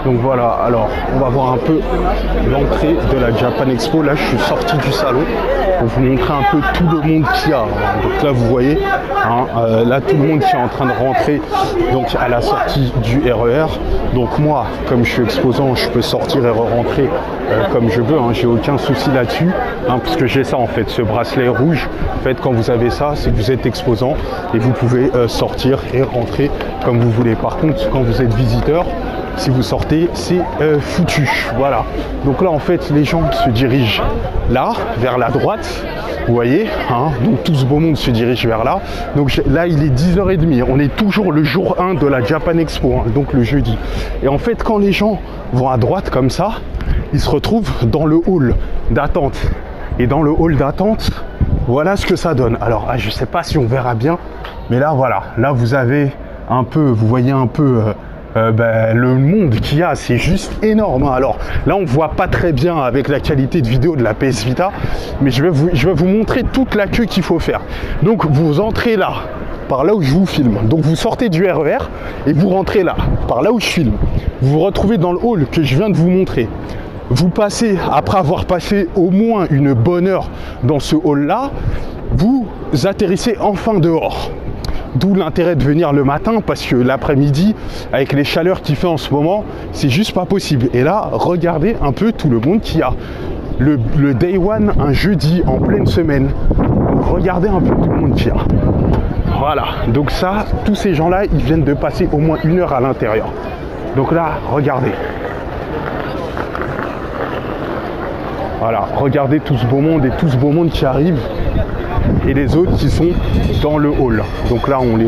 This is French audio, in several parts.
Donc voilà, alors on va voir un peu l'entrée de la Japan Expo. Là je suis sorti du salon pour vous montrer un peu tout le monde qu'il y a. Donc là vous voyez, là tout le monde qui est en train de rentrer donc à la sortie du RER. Donc moi, comme je suis exposant, je peux sortir et re-rentrer comme je veux, j'ai aucun souci là-dessus, parce que j'ai ça en fait, ce bracelet rouge. En fait, quand vous avez ça, c'est que vous êtes exposant et vous pouvez sortir et rentrer comme vous voulez. Par contre, quand vous êtes visiteur, si vous sortez, c'est foutu. Voilà. Donc là, en fait, les gens se dirigent là, vers la droite. Vous voyez, donc tout ce beau monde se dirige vers là. Donc là, il est 10h30. On est toujours le jour 1 de la Japan Expo, donc le jeudi. Et en fait, quand les gens vont à droite comme ça, ils se retrouvent dans le hall d'attente. Et dans le hall d'attente, voilà ce que ça donne. Alors, je ne sais pas si on verra bien, mais là, voilà. Là, vous avez un peu, vous voyez un peu le monde qu'il y a, c'est juste énorme. Alors là, on ne voit pas très bien avec la qualité de vidéo de la PS Vita, mais je vais vous montrer toute la queue qu'il faut faire. Donc, vous entrez là, par là où je vous filme. Donc, vous sortez du RER et vous rentrez là, par là où je filme. Vous vous retrouvez dans le hall que je viens de vous montrer. Vous passez, après avoir passé au moins une bonne heure dans ce hall-là, vous atterrissez enfin dehors. D'où l'intérêt de venir le matin, parce que l'après-midi, avec les chaleurs qu'il fait en ce moment, c'est juste pas possible. Et là, regardez un peu tout le monde qu'il y a. Le Day One, un jeudi, en pleine semaine. Donc, regardez un peu tout le monde qu'il y a. Voilà, donc ça, tous ces gens-là, ils viennent de passer au moins une heure à l'intérieur. Donc là, regardez. Voilà, regardez tout ce beau monde et tout ce beau monde qui arrive. Et les autres qui sont dans le hall. Donc là, on les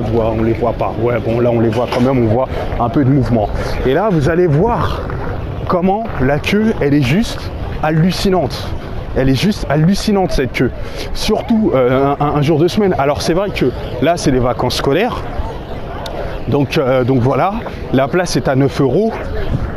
voit pas. Ouais, bon, là, on les voit quand même, on voit un peu de mouvement. Et là, vous allez voir comment la queue, elle est juste hallucinante. Elle est juste hallucinante, cette queue. Surtout un jour de semaine. Alors, c'est vrai que là, c'est les vacances scolaires. Donc voilà, la place est à 9 €.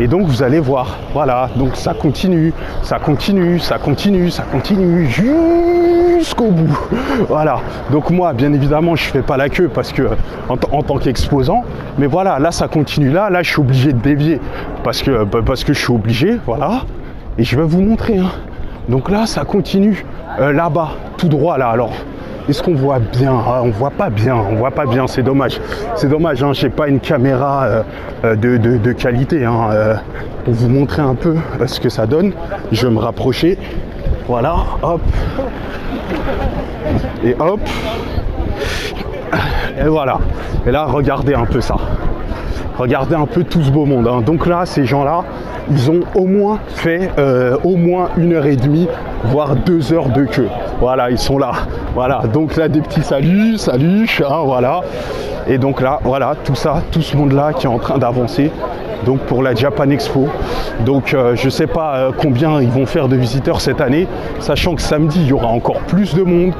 Et donc vous allez voir, voilà, donc ça continue, ça continue, ça continue, ça continue jusqu'au bout. Voilà, donc moi bien évidemment je fais pas la queue parce que en tant qu'exposant, mais voilà, là ça continue, là je suis obligé de dévier parce que je suis obligé, voilà, et je vais vous montrer. Donc là ça continue là-bas, tout droit là. Alors est-ce qu'on voit bien? On voit pas bien, c'est dommage. C'est dommage, j'ai pas une caméra de qualité pour vous montrer un peu ce que ça donne. Je vais me rapprocher. Voilà, hop. Et hop. Et voilà. Et là, regardez un peu ça. Regardez un peu tout ce beau monde. Donc là, ces gens-là, ils ont au moins fait au moins 1h30, voire 2 heures de queue. Voilà, ils sont là. Voilà, donc là, des petits salut, voilà. Et donc là, voilà, tout ça, tout ce monde-là qui est en train d'avancer. Donc pour la Japan Expo. Donc je ne sais pas combien ils vont faire de visiteurs cette année, sachant que samedi, il y aura encore plus de monde.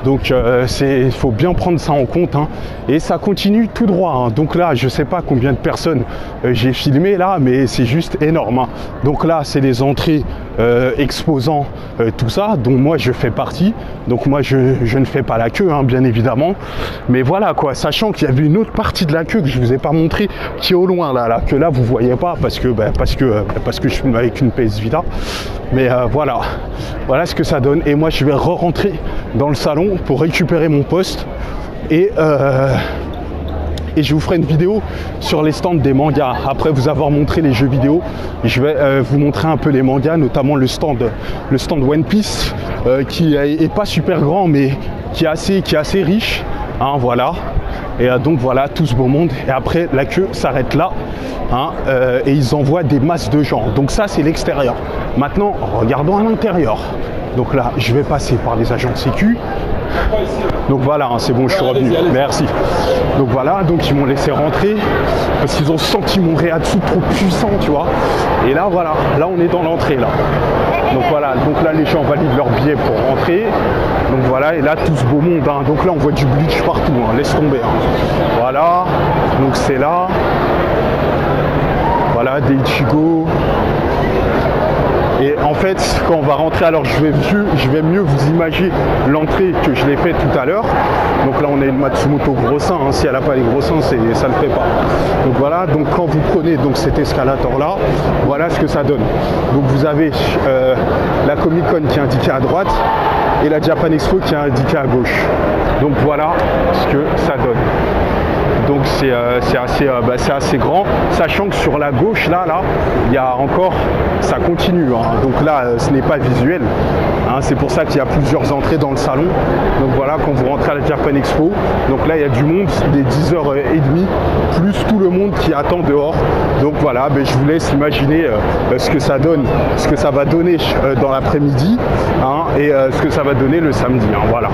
Donc il faut bien prendre ça en compte. Et ça continue tout droit. Donc là, je ne sais pas combien de personnes j'ai filmé là, mais c'est juste énorme. Donc là, c'est les entrées exposant tout ça, dont moi je fais partie. Donc moi, je ne fais pas la queue, bien évidemment. Mais voilà quoi, sachant qu'il y avait une autre partie de la queue que je ne vous ai pas montré, qui est au loin là, que là vous voyez pas parce que je filme avec une PS Vita. Mais voilà ce que ça donne. Et moi, je vais re-rentrer dans le salon pour récupérer mon poste et je vous ferai une vidéo sur les stands des mangas. Après vous avoir montré les jeux vidéo, je vais vous montrer un peu les mangas, notamment le stand One Piece qui est pas super grand mais qui est assez riche. Voilà. Et donc voilà tout ce beau monde. Et après la queue s'arrête là. Et ils envoient des masses de gens. Donc ça c'est l'extérieur. Maintenant regardons à l'intérieur. Donc là je vais passer par les agents de sécu. Donc voilà, c'est bon, je suis revenu. Merci. Donc voilà, donc ils m'ont laissé rentrer parce qu'ils ont senti mon réatsu trop puissant, tu vois. Et là voilà, là on est dans l'entrée là. Donc voilà, donc là les gens valident leur billet pour rentrer. Donc voilà, et là tout ce beau monde. Donc là on voit du bleach partout, laisse tomber. Voilà, donc c'est là. Voilà, des Ichigo. Et en fait, quand on va rentrer, alors je vais mieux vous imaginer l'entrée que je l'ai fait tout à l'heure. Donc là, on a une Matsumoto gros sein, hein. Si elle n'a pas les gros seins, ça ne le fait pas. Donc voilà, donc quand vous prenez donc cet escalator-là, voilà ce que ça donne. Donc vous avez la Comic Con qui est indiquée à droite et la Japan Expo qui est indiquée à gauche. Donc voilà ce que ça donne. Donc c'est assez grand, sachant que sur la gauche là il y a encore, ça continue, hein. Donc là ce n'est pas visuel, hein. C'est pour ça qu'il y a plusieurs entrées dans le salon. Donc voilà, quand vous rentrez à la Japan Expo, donc là il y a du monde, des 10h30 plus tout le monde qui attend dehors. Donc voilà, je vous laisse imaginer ce que ça donne, ce que ça va donner dans l'après-midi, hein, et ce que ça va donner le samedi, hein, voilà.